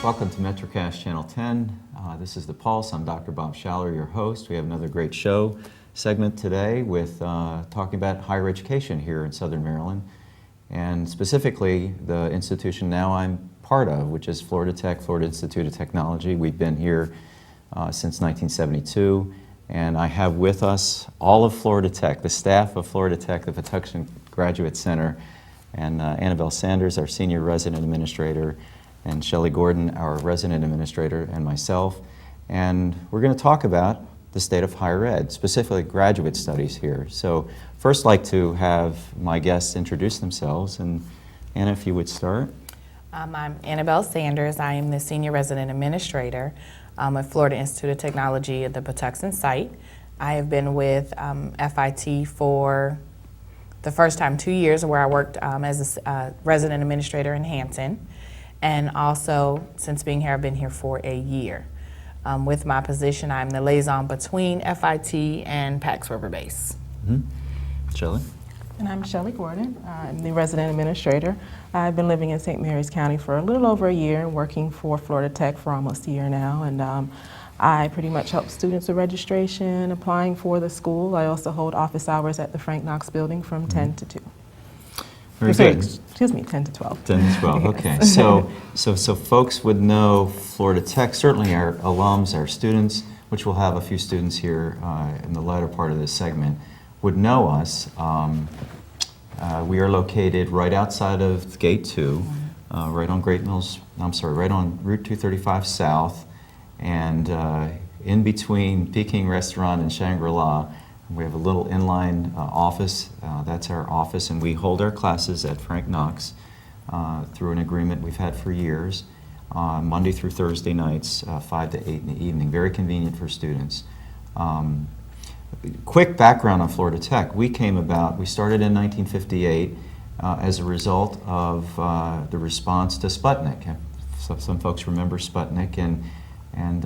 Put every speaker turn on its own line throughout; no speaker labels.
Welcome to MetroCast Channel 10. This is The Pulse. I'm Dr. Bob Schaller, your host. We have another great show segment today with talking about higher education here in Southern Maryland, and specifically the institution now I'm part of, which is Florida Tech, Florida Institute of Technology. We've been here since 1972, and I have with us all of Florida Tech, the staff of Florida Tech, the Patuxent Graduate Center, and Annabelle Sanders, our Senior Resident Administrator, and Shelley Gordon, our resident administrator, and myself. And we're going to talk about the state of higher ed, specifically graduate studies here. So first, I'd like to have my guests introduce themselves. And Anna, if you would start.
I'm Annabelle Sanders. I am the Senior Resident Administrator at Florida Institute of Technology at the Patuxent site. I have been with FIT for the first time 2 years, where I worked as a resident administrator in Hampton. And also, since being here, I've been here for a year. With my position, I'm the liaison between FIT and Pax River Base.
Shelley?
And I'm Shelley Gordon. I'm the resident administrator. I've been living in St. Mary's County for a little over a year, working for Florida Tech for almost a year now. And I pretty much help students with registration, applying for the school. I also hold office hours at the Frank Knox building from 10 to 2.
Very good.
Excuse me, 10 to 12. 10
to 12, okay. So folks would know Florida Tech, certainly our alums, our students, which we'll have a few students here in the latter part of this segment, would know us. We are located right outside of Gate 2, right on right on Route 235 South, and in between Peking Restaurant and Shangri-La. We have a little inline office. That's our office, and we hold our classes at Frank Knox through an agreement we've had for years, Monday through Thursday nights, 5 to 8 in the evening. Very convenient for students. Quick background on Florida Tech. We started in 1958 as a result of the response to Sputnik. Some folks remember Sputnik and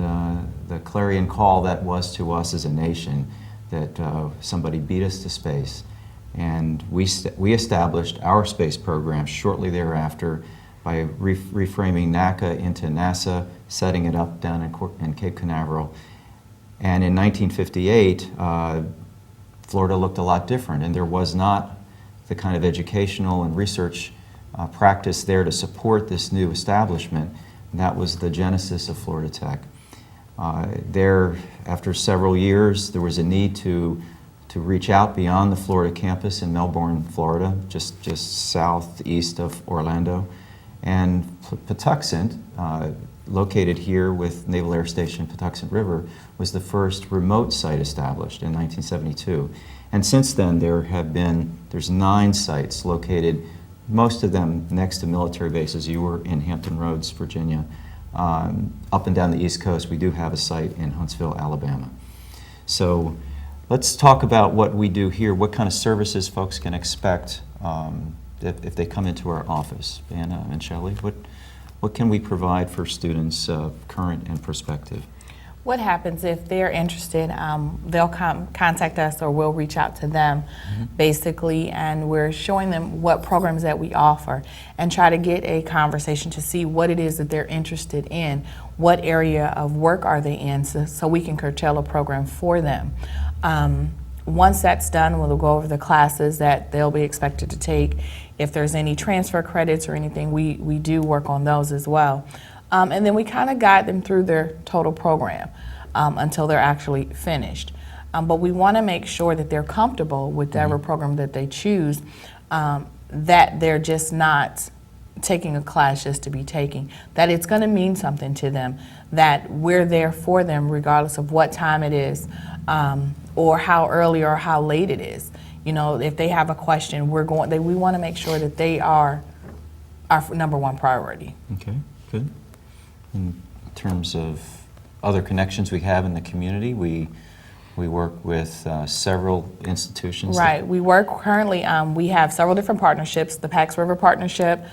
the clarion call that was to us as a nation, that somebody beat us to space. And we established our space program shortly thereafter by reframing NACA into NASA, setting it up down in Cape Canaveral. And in 1958, Florida looked a lot different, and there was not the kind of educational and research practice there to support this new establishment. And that was the genesis of Florida Tech. After several years, there was a need to reach out beyond the Florida campus in Melbourne, Florida, just southeast of Orlando. And Patuxent, located here with Naval Air Station Patuxent River, was the first remote site established in 1972. And since then, there's 9 sites located, most of them next to military bases. You were in Hampton Roads, Virginia. Up and down the East Coast, we do have a site in Huntsville, Alabama. So let's talk about what we do here, what kind of services folks can expect if they come into our office. Anna and Shelley, what can we provide for students, current and prospective?
What happens if they're interested, they'll contact us, or we'll reach out to them, basically, and we're showing them what programs that we offer and try to get a conversation to see what it is that they're interested in, what area of work are they in, so we can curtail a program for them. Once that's done, we'll go over the classes that they'll be expected to take. If there's any transfer credits or anything, we do work on those as well. And then we kind of guide them through their total program until they're actually finished. But we want to make sure that they're comfortable with whatever program that they choose, that they're just not taking a class just to be taking, that it's going to mean something to them, that we're there for them regardless of what time it is, or how early or how late it is. You know, if they have a question, we want to make sure that they are our #1 priority.
Okay, good. In terms of other connections we have in the community, we work with several institutions.
Right. We work currently, we have several different partnerships, the Pax River Partnership,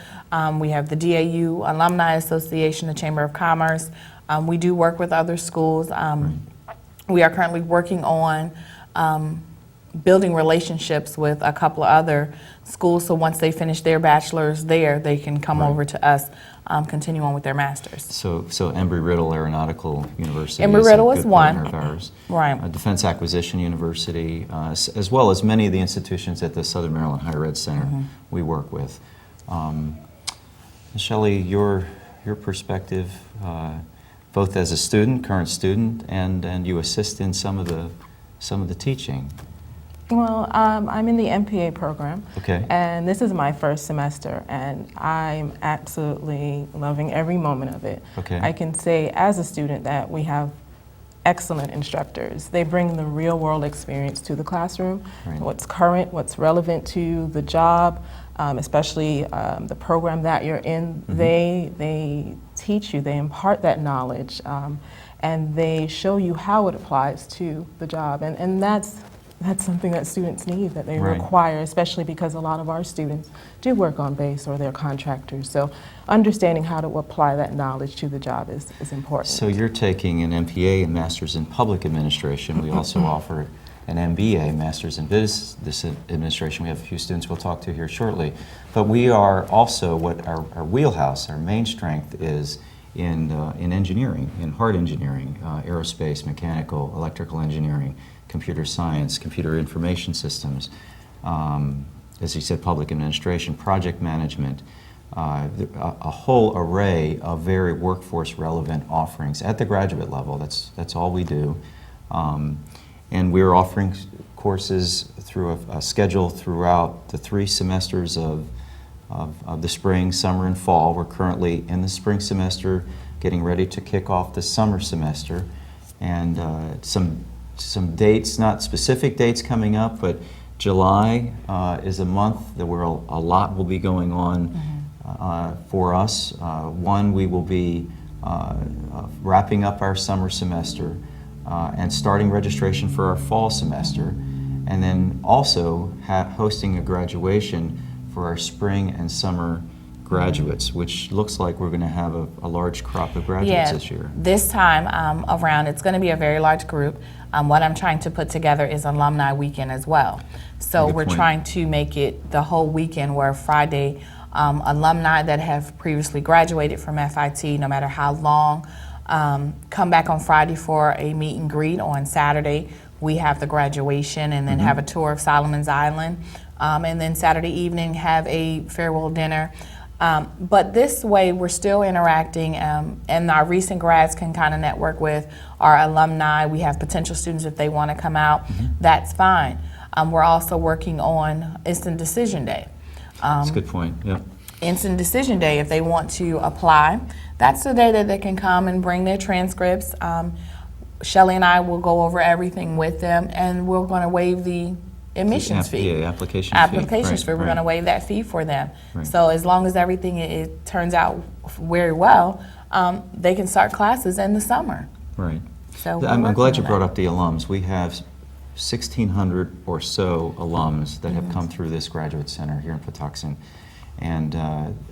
we have the DAU Alumni Association, the Chamber of Commerce. We do work with other schools. We are currently working on building relationships with a couple of other schools, so once they finish their bachelor's there, they can come
Right.
over to us, continue on with their master's.
So Embry-Riddle Aeronautical University
Embry-Riddle
is a
is
good
one.
partner of ours.
Right.
Defense Acquisition University, as well as many of the institutions at the Southern Maryland Higher Ed Center we work with. Shelley, your perspective, both as a student, current student, and you assist in some of the teaching.
Well, I'm in the MPA program,
Okay.
and this is my first semester, and I'm absolutely loving every moment of it.
Okay.
I can say as a student that we have excellent instructors. They bring the real world experience to the classroom,
Right.
what's current, what's relevant to the job, especially the program that you're in. They teach you, they impart that knowledge, and they show you how it applies to the job, and that's something that students need, that they
Right.
require, especially because a lot of our students do work on base or they're contractors. So understanding how to apply that knowledge to the job is important.
So you're taking an MPA and Master's in Public Administration. We also offer an MBA, Master's in Business Administration. We have a few students we'll talk to here shortly. But we are also, what our wheelhouse, our main strength is in engineering, in hard engineering, aerospace, mechanical, electrical engineering, computer science, computer information systems, as you said, public administration, project management, a whole array of very workforce relevant offerings at the graduate level. That's all we do. And we're offering courses through a schedule throughout the 3 semesters of the spring, summer, and fall. We're currently in the spring semester, getting ready to kick off the summer semester, and some dates, not specific dates coming up, but July is a month that where a lot will be going on for us. One, we will be wrapping up our summer semester and starting registration for our fall semester, and then also hosting a graduation for our spring and summer graduates, which looks like we're going to have a large crop of graduates this year.
This time around, it's going to be a very large group. What I'm trying to put together is alumni weekend as well. So
Good
we're
point.
trying to make it the whole weekend, where Friday, alumni that have previously graduated from FIT, no matter how long, come back on Friday for a meet and greet. On Saturday, we have the graduation, and then have a tour of Solomon's Island. And then Saturday evening, have a farewell dinner. But this way, we're still interacting, and our recent grads can kind of network with our alumni. We have potential students if they want to come out. That's fine. We're also working on Instant Decision Day.
That's a good point. Yep.
Instant Decision Day, if they want to apply, that's the day that they can come and bring their transcripts. Shelley and I will go over everything with them, and we're going to waive the admissions fee.
Yeah, application
Applications fee. We're going to waive that fee for them. So as long as everything it turns out very well, they can start classes in the summer.
Right.
So
I'm
we're
glad
working
you
on
brought
that.
up the alums. We have 1,600 or so alums that have come through this graduate center here in Patuxent. And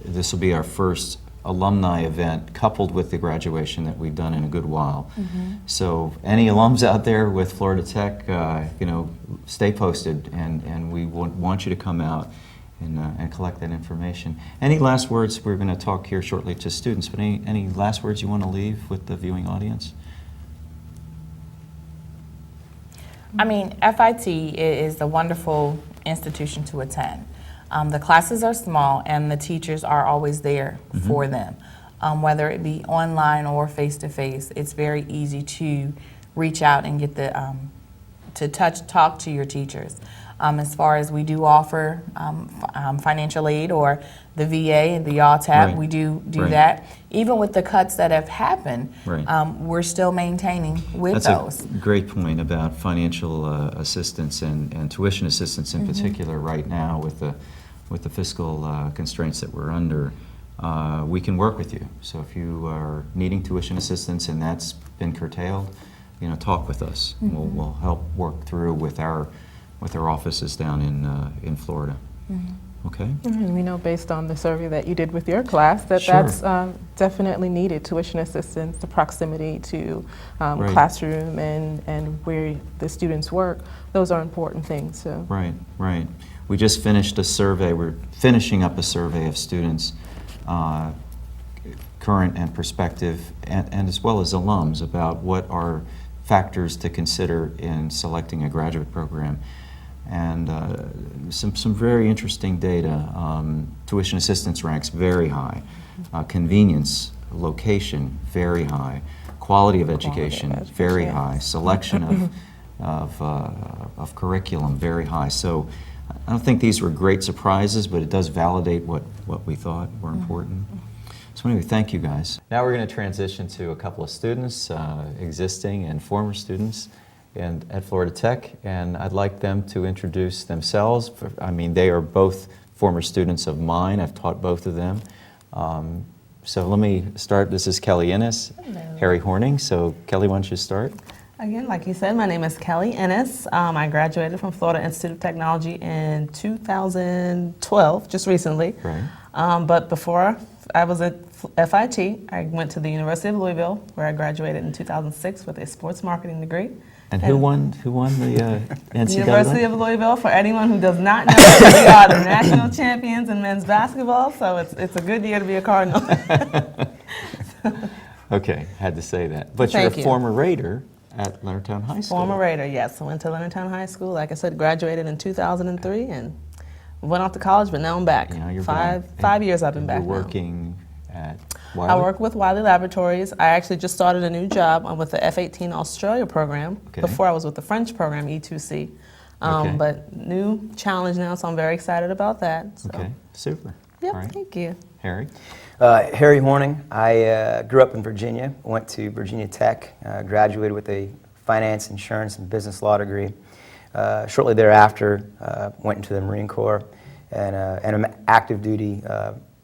this will be our first alumni event coupled with the graduation that we've done in a good while. So any alums out there with Florida Tech, stay posted, and we want you to come out and collect that information. Any last words? We're going to talk here shortly to students, but any last words you want to leave with the viewing audience?
I mean, FIT is a wonderful institution to attend. The classes are small, and the teachers are always there for them. Whether it be online or face-to-face, it's very easy to reach out and get talk to your teachers. As far as we do offer financial aid, or the VA and the YAWTAP,
Right.
we do
Right.
that. Even with the cuts that have happened,
Right.
we're still maintaining with
That's
those.
a great point about financial assistance and tuition assistance in particular right now with the fiscal constraints that we're under. We can work with you. So if you are needing tuition assistance and that's been curtailed, talk with us. We'll help work through with our offices down in Florida. Okay.
And we know based on the survey that you did with your class that
Sure.
that's definitely needed. Tuition assistance, the proximity to
Right.
classroom and where the students work, those are important things. So.
Right, right. We just finished a survey, we're finishing up a survey of students, current and prospective, and as well as alums, about what are factors to consider in selecting a graduate program. And some very interesting data. Tuition assistance ranks very high. Convenience, location, very high. Quality of education, very high. Selection of curriculum, very high. So I don't think these were great surprises, but it does validate what we thought were important. So anyway, thank you guys. Now we're going to transition to a couple of students, existing and former students at Florida Tech, and I'd like them to introduce themselves. I mean, they are both former students of mine. I've taught both of them. So let me start. This is Kelly Innes, Harry Horning. So Kelly, why don't you start?
Again, like you said, my name is Kelly Innes. I graduated from Florida Institute of Technology in 2012, just recently.
Right.
But before I was at FIT, I went to the University of Louisville, where I graduated in 2006 with a sports marketing degree.
And who won the NCAA?
University of Louisville, for anyone who does not know, we are the national champions in men's basketball, so it's a good year to be a Cardinal.
Okay, had to say that. But
Thank
you're a
you.
former Raider at Leonardtown High School.
Former Raider, yes. I went to Leonardtown High School. Like I said, graduated in 2003 and went off to college, but now I'm back.
Yeah, you're
five
back.
5 years I've been
And
back
You're
now.
working at
I
Wiley?
work with Wiley Laboratories. I actually just started a new job with the F-18 Australia program.
Okay.
Before I was with the French program, E2C.
Okay.
But new challenge now, so I'm very excited about that. So.
Okay, super.
Yep,
All right.
thank you.
Harry?
Harry Horning. I grew up in Virginia, went to Virginia Tech, graduated with a finance, insurance, and business law degree. Shortly thereafter, went into the Marine Corps and I'm an active duty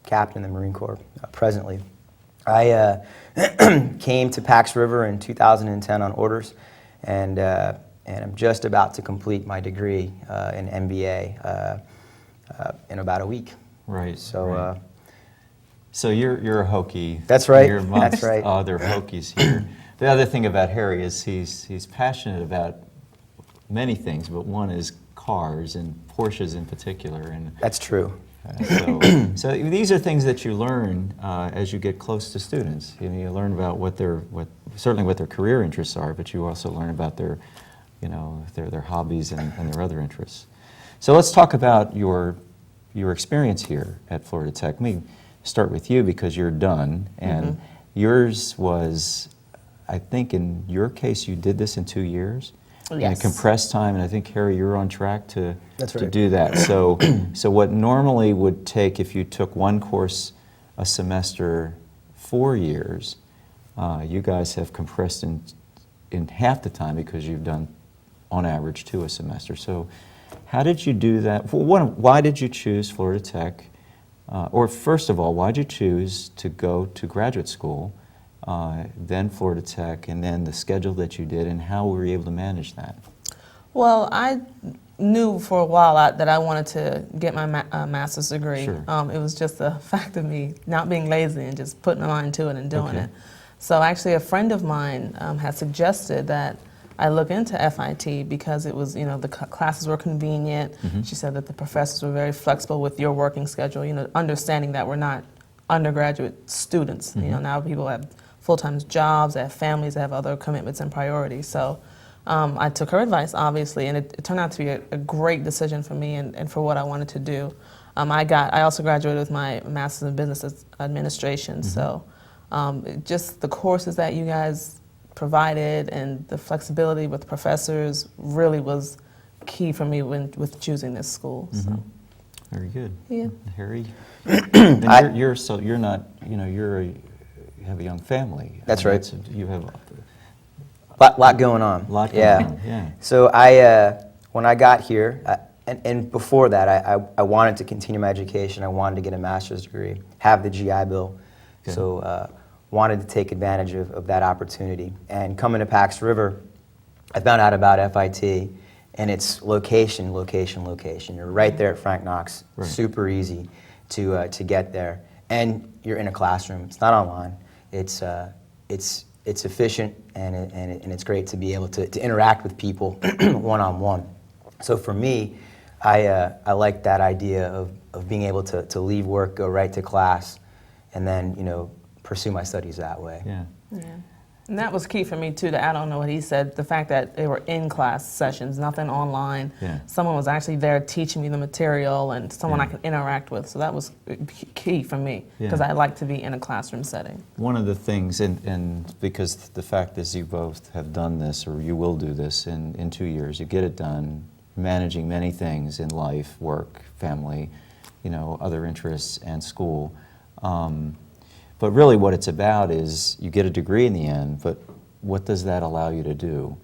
captain in the Marine Corps presently. I came to Pax River in 2010 on orders, and I'm just about to complete my degree in MBA in about a week.
Right.
So.
right. So you're a Hokie.
That's right.
You're amongst
That's right.
other Hokies here. The other thing about Harry is he's passionate about many things, but one is cars and Porsches in particular. And
That's true.
so these are things that you learn as you get close to students. You learn about certainly what their career interests are, but you also learn about their hobbies and their other interests. So let's talk about your experience here at Florida Tech. Let me start with you because you're done, and yours was, I think in your case, you did this in 2 years. In a
Yes.
compressed time, and I think, Harry, you're on track to
That's
to
right.
do that. So what normally would take, if you took one course a semester, 4 years, you guys have compressed in half the time because you've done, on average, 2 a semester. So how did you do that? Well, why did you choose Florida Tech? Or first of all, why did you choose to go to graduate school, then Florida Tech, and then the schedule that you did, and how were you able to manage that?
Well, I knew for a while that I wanted to get my master's degree.
Sure.
It was just a fact of me not being lazy and just putting my mind to it and doing
Okay.
it. So actually a friend of mine had suggested that I look into FIT because it was, the classes were convenient. She said that the professors were very flexible with your working schedule, understanding that we're not undergraduate students. Now people have full-time jobs, they have families, they have other commitments and priorities. So I took her advice, obviously, and it turned out to be a great decision for me and for what I wanted to do. I also graduated with my Master's in Business Administration, so just the courses that you guys provided and the flexibility with professors really was key for me with choosing this school. So.
Very good.
Yeah.
Harry, and you're not, you have a young family.
That's
I mean,
right.
You have
Lot going on.
a lot going
yeah.
on. Yeah.
So when I got here, and before that, I wanted to continue my education. I wanted to get a master's degree, have the GI Bill.
Okay.
So wanted to take advantage of that opportunity. And coming to Pax River, I found out about FIT, and it's location, location, location. You're right there at Frank Knox,
Right.
super easy to get there, and you're in a classroom. It's not online. It's efficient, and it's great to be able to interact with people one-on-one. So for me, I like that idea of being able to leave work, go right to class, and then pursue my studies that way.
Yeah.
Yeah. And that was key for me too, to add on to what he said, the fact that they were in-class sessions, nothing online.
Yeah.
Someone was actually there teaching me the material and someone I
Yeah.
could interact with. So that was key for me, because
Yeah.
I like to be in a classroom setting.
One of the things, and because the fact is you both have done this, or you will do this in 2 years, you get it done, managing many things in life, work, family, other interests, and school. But really what it's about is you get a degree in the end, but what does that allow you to do?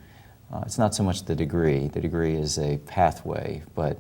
It's not so much the degree. The degree is a pathway, but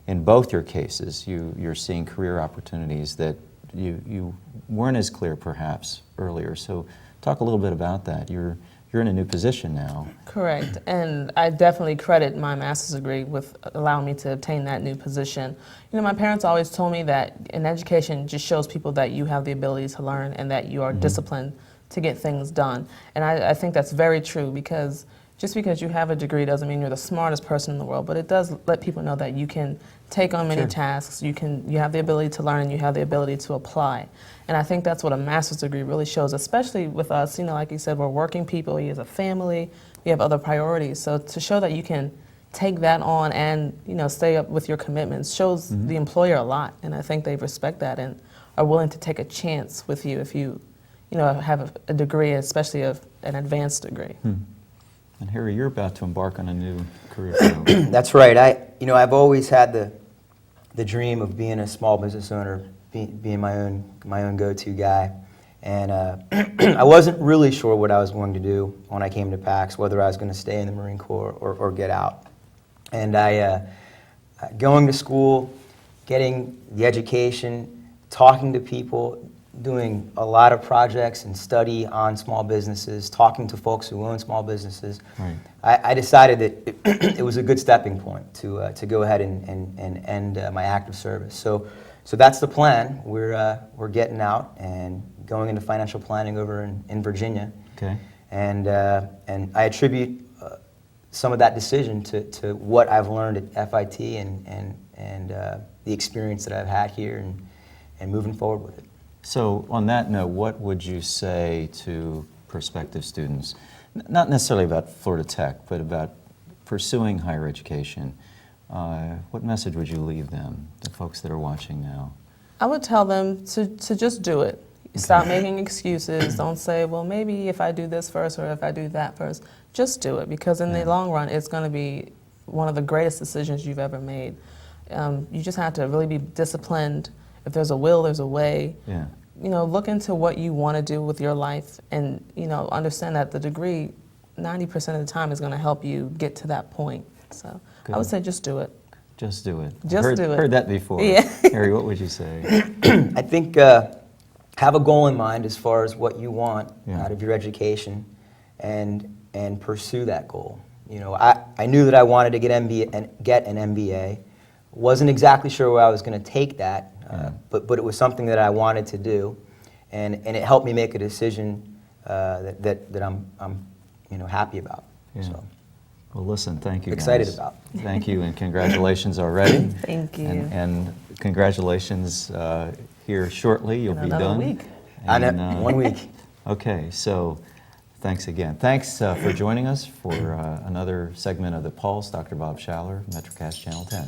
in both your cases, you're seeing career opportunities that you weren't as clear perhaps earlier. So talk a little bit about that. You're in a new position now.
Correct, and I definitely credit my master's degree with allowing me to obtain that new position. My parents always told me that an education just shows people that you have the ability to learn and that you are disciplined to get things done. And I think that's very true, because just because you have a degree doesn't mean you're the smartest person in the world, but it does let people know that you can take on many tasks, you have the ability to learn, and you have the ability to apply. And I think that's what a master's degree really shows, especially with us. Like you said, we're working people, you have a family, you have other priorities. So to show that you can take that on and stay up with your commitments shows the employer a lot. And I think they respect that and are willing to take a chance with you if you have a degree, especially an advanced degree.
And Harry, you're about to embark on a new career field.
That's right. I've always had the dream of being a small business owner, being my own go-to guy, and I wasn't really sure what I was going to do when I came to PAX, whether I was going to stay in the Marine Corps or get out. And going to school, getting the education, talking to people, doing a lot of projects and study on small businesses, talking to folks who own small businesses,
Right.
I decided that it was a good stepping point to go ahead and end my active service. So that's the plan. We're getting out and going into financial planning over in Virginia.
Okay.
And I attribute some of that decision to what I've learned at FIT and the experience that I've had here and moving forward with it.
So on that note, what would you say to prospective students, not necessarily about Florida Tech, but about pursuing higher education? What message would you leave them, the folks that are watching now?
I would tell them to just do it. Stop making excuses. Don't say, well, maybe if I do this first or if I do that first. Just do it, because in the long run, it's going to be one of the greatest decisions you've ever made. You just have to really be disciplined. If there's a will, there's a way.
Yeah.
Look into what you want to do with your life, and understand that the degree 90% of the time is going to help you get to that point. So I would say just do it.
Just do it.
Just do it.
Heard that before.
Yeah.
Harry, what would you say?
I think have a goal in mind as far as what you want out of your education, and pursue that goal. I knew that I wanted to get an MBA. Wasn't exactly sure where I was going to take that, but it was something that I wanted to do, and it helped me make a decision that I'm happy about.
Yeah.
So
Well, listen, thank you,
excited
guys.
about.
Thank you, and congratulations already.
Thank you.
And congratulations here shortly. You'll be
Another
done.
week.
I know,
And,
1 week.
Okay, so thanks again. Thanks for joining us for another segment of The Pulse. Dr. Bob Schaller, MetroCast Channel 10.